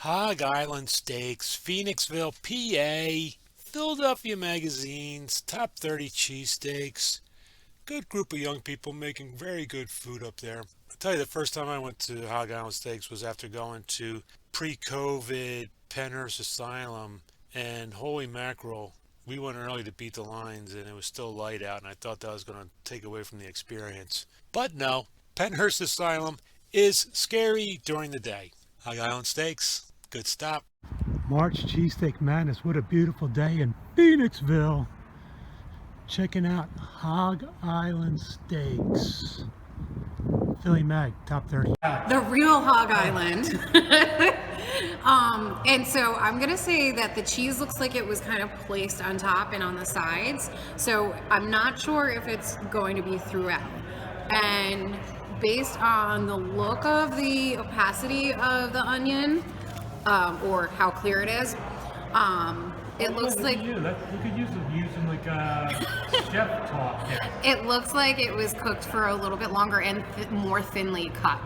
Hog Island Steaks, Phoenixville, PA, Philadelphia Magazine's top 30 cheesesteaks. Good group of young people making very good food up there. I'll tell you, the first time I went to Hog Island Steaks was after going to pre-COVID Penhurst Asylum, and holy mackerel, we went early to beat the lines and it was still light out, and I thought that was going to take away from the experience. But no, Penhurst Asylum is scary during the day. Hog Island Steaks, good stop. March Cheesesteak Madness. What a beautiful day in Phoenixville. Checking out Hog Island Steaks. Philly Mag, top 30. The real Hog Island. And so I'm gonna say that the cheese looks like it was kind of placed on top and on the sides. So I'm not sure if it's going to be throughout. And based on the look of the opacity of the onion, or how clear it is, it looks like you could use using like a chef talk. it looks like it was cooked for a little bit longer and more thinly cut.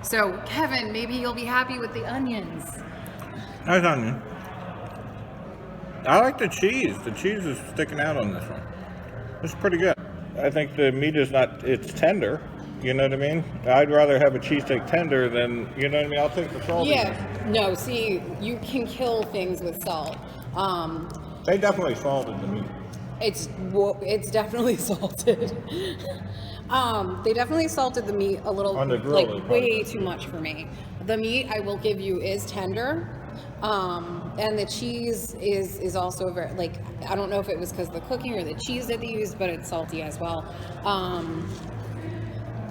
So Kevin, maybe you'll be happy with the onions. Nice onion. I like the cheese. The cheese is sticking out on this one. It's pretty good. I think the meat is it's tender. You know what I mean? I'd rather have a cheesesteak tender than, you know what I mean? I'll take the salty. Yeah, no, see, you can kill things with salt. They definitely salted the meat. It's definitely salted. They definitely salted the meat a little, On the grill, like way too much for me. The meat, I will give you, is tender. And the cheese is also very, like, I don't know if it was because of the cooking or the cheese that they used, but it's salty as well.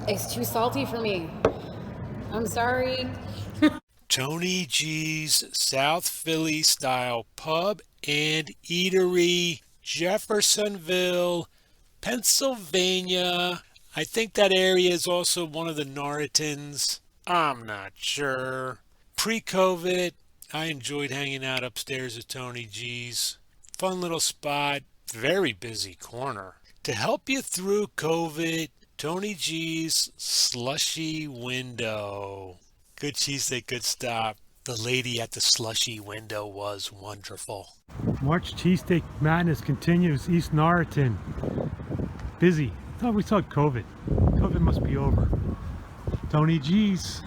It's too salty for me. I'm sorry. Tony G's South Philly style pub and eatery, Jeffersonville, Pennsylvania. I think that area is also one of the Norritons. I'm not sure. Pre-COVID, I enjoyed hanging out upstairs at Tony G's. Fun little spot, very busy corner. To help you through COVID, Tony G's slushy window. Good cheesesteak, good stop. The lady at the slushy window was wonderful. March Cheesesteak Madness continues. East Norriton. Busy. I thought we saw COVID. COVID must be over. Tony G's.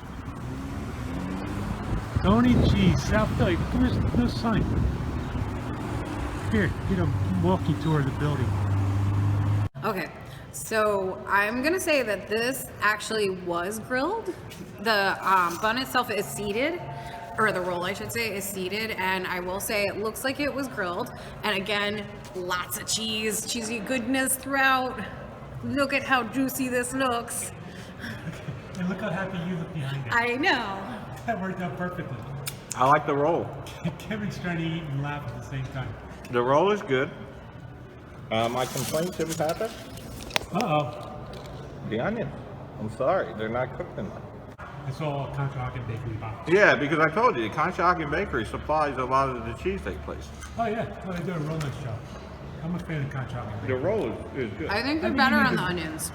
Tony G's, South Philly. There's no sign. Here, get a walking tour of the building. Okay, so I'm gonna say that this actually was grilled. The bun itself is seeded, or the roll I should say is seeded, and I will say it looks like it was grilled. And again, lots of cheese, cheesy goodness throughout. Look at how juicy this looks. And look how happy you look behind it. I know. That worked out perfectly. I like the roll. Kevin's trying to eat and laugh at the same time. The roll is good. My complaint, Tim Patrick? Uh-oh. The onion. I'm sorry, they're not cooked enough. It's all Conshohocken Bakery box. Yeah, because I told you, Conshohocken Bakery supplies a lot of the cheesesteak place. Oh yeah, well, they do a roll nice job. I'm a fan of Conshohocken The Bakery. roll is good. I think they're better on the onions.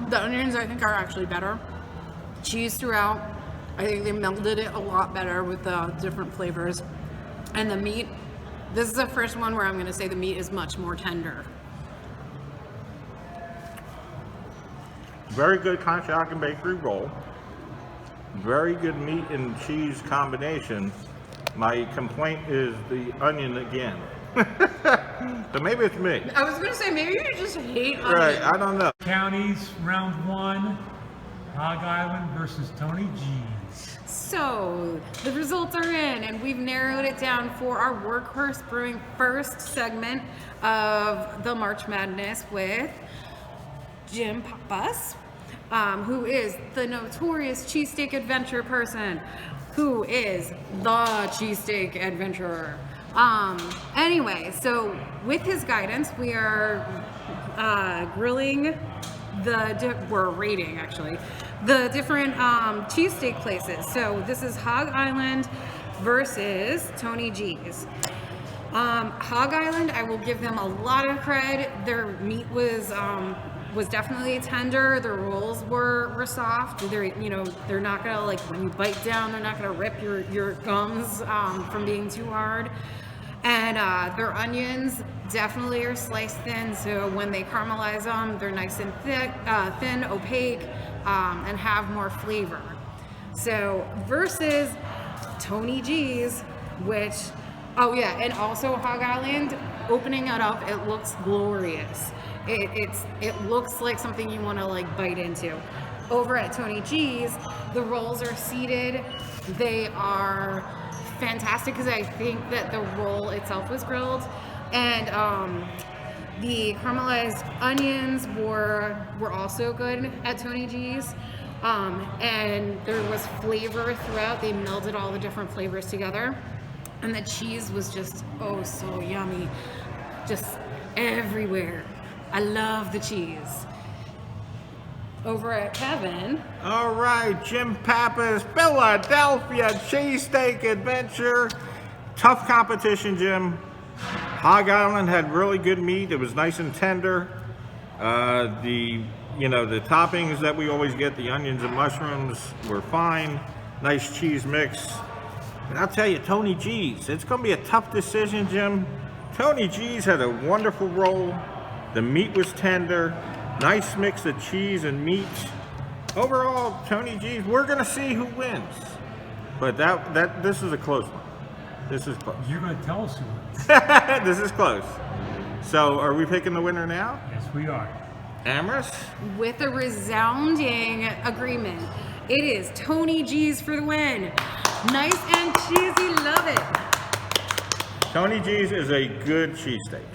The onions I think are actually better. Cheese throughout, I think they melded it a lot better with the different flavors. And the meat, this is the first one where I'm going to say the meat is much more tender. Very good Conshohocken Bakery roll. Very good meat and cheese combination. My complaint is the onion again. So maybe it's me. I was going to say, maybe you just hate onions. Right, I don't know. Counties, round one. Hog Island versus Tony G's. So, the results are in, and we've narrowed it down for our Workhorse Brewing first segment of the March Madness with Jim Pappas, who is the notorious cheesesteak adventure person, who is the cheesesteak adventurer. Anyway, so with his guidance, we are grilling we're rating actually the different cheesesteak places. So this is Hog Island versus Tony G's. Hog Island, I will give them a lot of credit. Their meat was was definitely tender. The rolls were soft. They're not gonna, like, when you bite down, they're not gonna rip your gums from being too hard. And their onions definitely are sliced thin, so when they caramelize them, they're nice and thick, thin, opaque, and have more flavor. So versus Tony G's, which, oh yeah, and also Hog Island, opening it up, it looks glorious. It looks like something you want to, like, bite into. Over at Tony G's, the rolls are seeded. They are fantastic because I think that the roll itself was grilled, and the caramelized onions were also good at Tony G's, and there was flavor throughout. They melded all the different flavors together, and the cheese was just, oh, so yummy, just everywhere. I love the cheese. Over at Kevin. All right, Jim Pappas, Philadelphia Cheesesteak Adventure. Tough competition, Jim. Hog Island had really good meat. It was nice and tender. The toppings that we always get, the onions and mushrooms, were fine. Nice cheese mix. And I'll tell you, Tony G's, it's going to be a tough decision, Jim. Tony G's had a wonderful roll. The meat was tender. Nice mix of cheese and meat. Overall, Tony G's, we're going to see who wins. But this is a close one. This is close. You're going to tell us who wins. This is close. So, are we picking the winner now? Yes, we are. Amherst? With a resounding agreement, it is Tony G's for the win. Nice and cheesy, love it. Tony G's is a good cheesesteak.